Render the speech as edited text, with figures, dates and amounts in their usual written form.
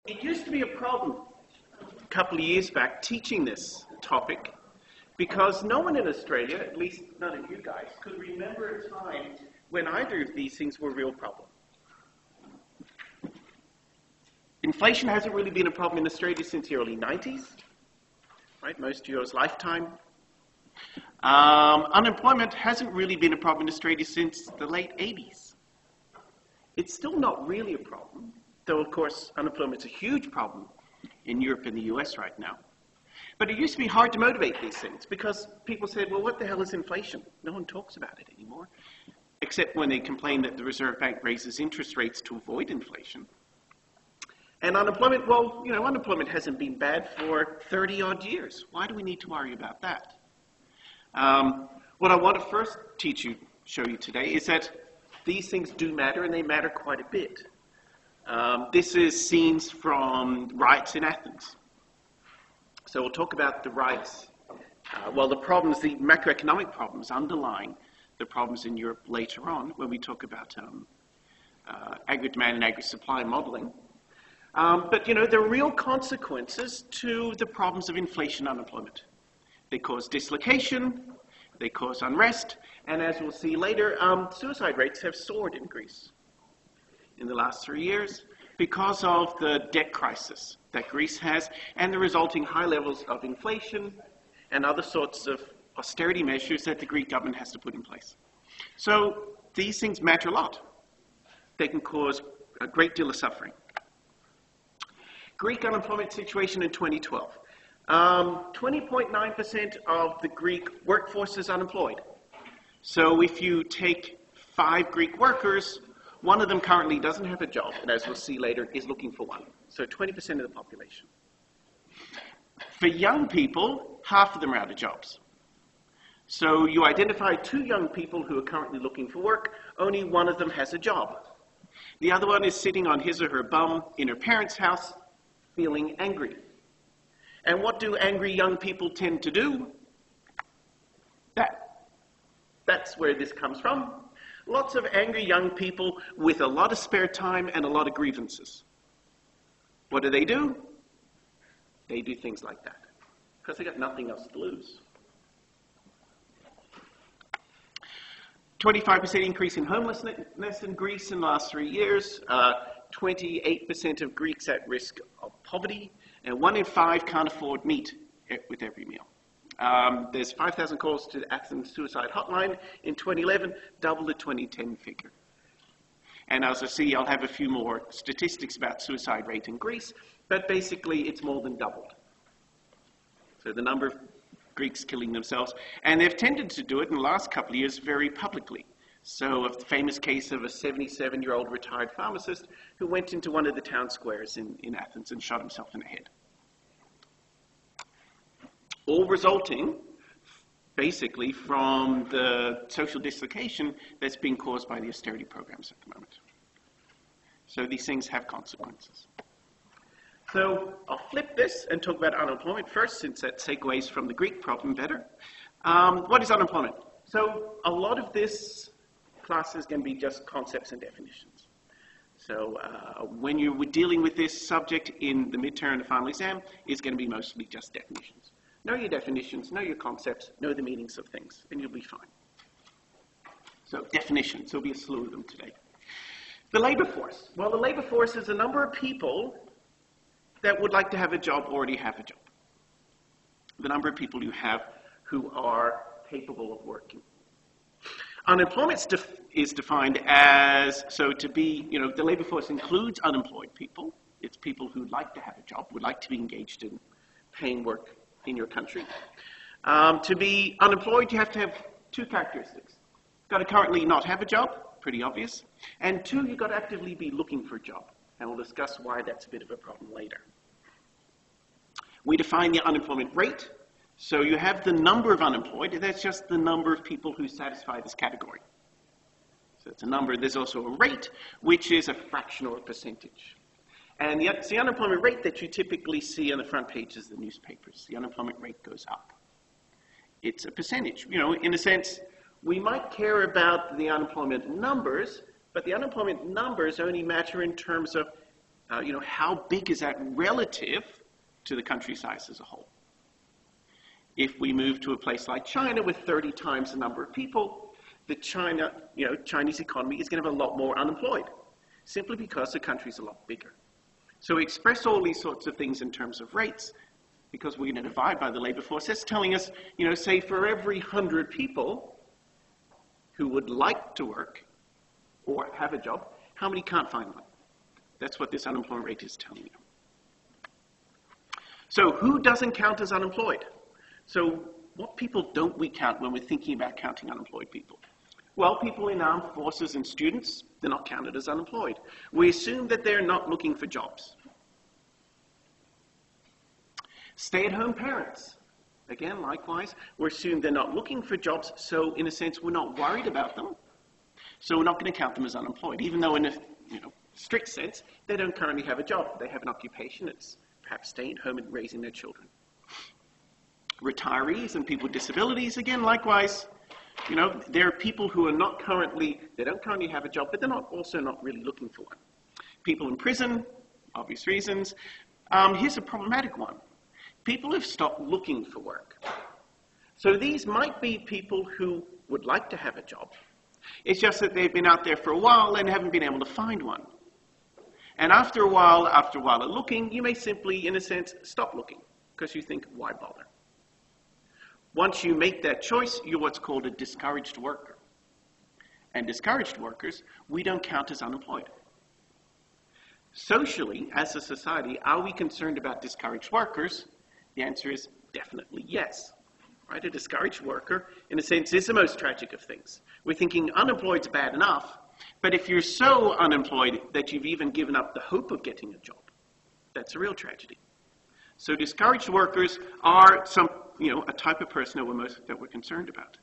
It used to be a problem a couple of years back teaching this topic because no one in Australia, at least none of you guys, could remember a time when either of these things were a real problem. Inflation hasn't really been a problem in Australia since the early 90s, right? Most of yours lifetime. Unemployment hasn't really been a problem in Australia since the late 80s. It's still not really a problem, though of course unemployment's a huge problem in Europe and the US right now. But it used to be hard to motivate these things because people said, well, what the hell is inflation? No one talks about it anymore, except when they complain that the Reserve Bank raises interest rates to avoid inflation. And unemployment, well, unemployment hasn't been bad for 30-odd years. Why do we need to worry about that? What I want to first show you today is that these things do matter, and they matter quite a bit. This is scenes from riots in Athens. So we'll talk about the riots. The problems, the macroeconomic problems underlying the problems in Europe later on when we talk about agri-demand and agri-supply modeling. But there are real consequences to the problems of inflation and unemployment. They cause dislocation, they cause unrest, and as we'll see later, suicide rates have soared in Greece in the last 3 years because of the debt crisis that Greece has and the resulting high levels of inflation and other sorts of austerity measures that the Greek government has to put in place. So these things matter a lot. They can cause a great deal of suffering. Greek unemployment situation in 2012. 20.9% of the Greek workforce is unemployed. So if you take 5 Greek workers, one of them currently doesn't have a job, and as we'll see later, is looking for one. So 20% of the population. For young people, half of them are out of jobs. So you identify 2 young people who are currently looking for work, only one of them has a job. The other one is sitting on his or her bum in her parents' house, feeling angry. And what do angry young people tend to do? That's where this comes from. Lots of angry young people with a lot of spare time and a lot of grievances. What do? They do things like that because they got nothing else to lose. 25% increase in homelessness in Greece in the last 3 years. 28% of Greeks at risk of poverty, and 1 in 5 can't afford meat with every meal. There's 5,000 calls to the Athens suicide hotline in 2011, double the 2010 figure. And as I see, I'll have a few more statistics about suicide rate in Greece, but basically it's more than doubled. So the number of Greeks killing themselves, and they've tended to do it in the last couple of years very publicly. So a famous case of a 77-year-old retired pharmacist who went into one of the town squares in Athens and shot himself in the head. All resulting, basically, from the social dislocation that's being caused by the austerity programs at the moment. So these things have consequences. So I'll flip this and talk about unemployment first, since that segues from the Greek problem better. What is unemployment? So a lot of this class is going to be just concepts and definitions. So when you're dealing with this subject in the midterm and the final exam, it's going to be mostly just definitions. Know your definitions, know your concepts, know the meanings of things, and you'll be fine. So definitions, there'll be a slew of them today. The labor force. Well, the labor force is a number of people that would like to have a job, already have a job. The number of people you have who are capable of working. Unemployment is defined as, the labor force includes unemployed people. It's people who like to have a job, would like to be engaged in paying work in your country. To be unemployed, you have to have 2 characteristics. You've got to currently not have a job, pretty obvious. And 2, you've got to actively be looking for a job. And we'll discuss why that's a bit of a problem later. We define the unemployment rate. So you have the number of unemployed. That's just the number of people who satisfy this category. So it's a number. There's also a rate, which is a fraction or a percentage. And it's the unemployment rate that you typically see on the front pages of the newspapers. The unemployment rate goes up. It's a percentage. In a sense, we might care about the unemployment numbers, but the unemployment numbers only matter in terms of how big is that relative to the country size as a whole? If we move to a place like China with 30 times the number of people, the Chinese economy is going to have a lot more unemployed, simply because the country is a lot bigger. So we express all these sorts of things in terms of rates, because we're going to divide by the labor force. That's telling us, say for every 100 people who would like to work or have a job, how many can't find one? That's what this unemployment rate is telling you. So who doesn't count as unemployed? So what people don't we count when we're thinking about counting unemployed people? Well, people in armed forces and students, they're not counted as unemployed. We assume that they're not looking for jobs. Stay-at-home parents, again, likewise, we assume they're not looking for jobs, so in a sense, we're not worried about them. So we're not going to count them as unemployed, even though in a strict sense, they don't currently have a job. They have an occupation. It's perhaps staying home and raising their children. Retirees and people with disabilities, again, likewise, there are people who are they don't currently have a job, but they're also not really looking for one. People in prison, obvious reasons. Here's a problematic one. People have stopped looking for work. So these might be people who would like to have a job. It's just that they've been out there for a while and haven't been able to find one. And after a while of looking, you may simply, in a sense, stop looking, because you think, why bother? Once you make that choice, you're what's called a discouraged worker. And discouraged workers, we don't count as unemployed. Socially, as a society, are we concerned about discouraged workers? The answer is definitely yes. Right? A discouraged worker, in a sense, is the most tragic of things. We're thinking unemployed's bad enough, but if you're so unemployed that you've even given up the hope of getting a job, that's a real tragedy. So discouraged workers are a type of person that we're concerned about.